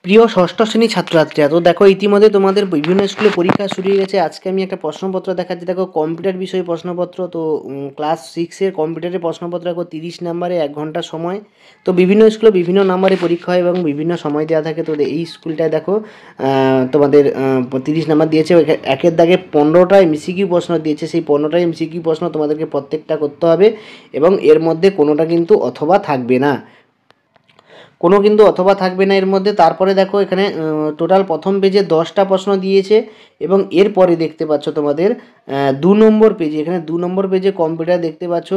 প্রিয় ষষ্ঠ শ্রেণীর ছাত্রছাত্রীরা, তো দেখো ইতিমধ্যে তোমাদের বিভিন্ন স্কুলে পরীক্ষা শুরু হয়ে গেছে। আজকে আমি একটা প্রশ্নপত্র দেখাচ্ছি। দেখো কম্পিউটার বিষয়ে প্রশ্নপত্র। তো ক্লাস 6-এর কম্পিউটারের প্রশ্নপত্র দেখো 30 নম্বরে 1 ঘন্টা সময়। তো বিভিন্ন স্কুলে বিভিন্ন নাম্বারে পরীক্ষা হয় এবং বিভিন্ন সময় দেওয়া থাকে। তো এই স্কুলটায় দেখো তোমাদের 30 নাম্বার দিয়েছে। একের দাগে 15টা এমসিকিউ প্রশ্ন দিয়েছে। সেই 15টা এমসিকিউ প্রশ্ন তোমাদেরকে প্রত্যেকটা করতে হবে এবং এর মধ্যে কোনোটা কিন্তু অথবা থাকবে না, কোনো কিন্তু অথবা থাকবে না এর মধ্যে। তারপরে দেখো এখানে টোটাল প্রথম পেজে 10টা প্রশ্ন দিয়েছে এবং এরপরে দেখতে পাচ্ছ তোমাদের 2 নম্বর পেজে, এখানে 2 নম্বর পেজে কম্পিউটার দেখতে পাচ্ছ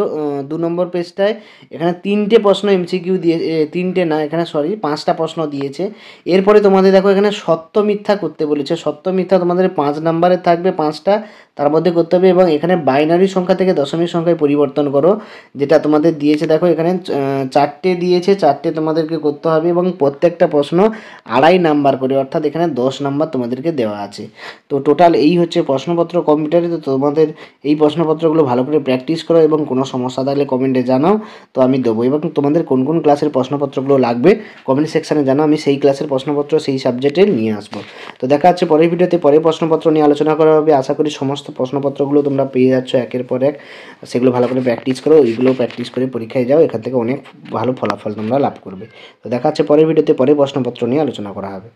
2 নম্বর পেজটায় এখানে 3টে প্রশ্ন এমসিকিউ দিয়ে, 3টে না, এখানে সরি 5টা প্রশ্ন দিয়েছে। এরপরে তোমাদের দেখো এখানে সত্য মিথ্যা করতে বলেছে। সত্য মিথ্যা তোমাদের 5 নম্বরে থাকবে, 5টা তার মধ্যে করতে হবে এবং এখানে বাইনারি সংখ্যা থেকে দশমিক সংখ্যায় পরিবর্তন করো, যেটা তোমাদের দিয়েছে। দেখো এখানে 4টে দিয়েছে, 4টে তোমাদেরকে করতে হবে এবং প্রত্যেকটা প্রশ্ন 2.5 নাম্বার করে, অর্থাৎ এখানে 10 নাম্বার তোমাদেরকে দেওয়া আছে। তো টোটাল এই হচ্ছে প্রশ্নপত্র কম্পিউটারে। তো তোমাদের এই প্রশ্নপত্রগুলো ভালো করে প্র্যাকটিস করো এবং কোনো সমস্যা থাকলে কমেন্টে জানাও, তো আমি দেবো। এবং তোমাদের কোন কোন ক্লাসের প্রশ্নপত্রগুলো লাগবে কমেন্ট সেকশানে জানাও, আমি সেই ক্লাসের প্রশ্নপত্র সেই সাবজেক্টে নিয়ে আসবো। তো দেখা যাচ্ছে পরের ভিডিওতে, পরের প্রশ্নপত্র নিয়ে আলোচনা করা হবে। আশা করি সমস্ত প্রশ্নপত্রগুলো তোমরা পেয়ে যাচ্ছ একের পর এক। সেগুলো ভালো করে প্র্যাকটিস করো, ওইগুলো প্র্যাকটিস করে পরীক্ষায় যাও, এখান থেকে অনেক ভালো ফলাফল তোমরা লাভ করবে। তো দেখা যাচ্ছে পরের ভিডিওতে, পরের প্রশ্নপত্র নিয়ে আলোচনা করা হবে।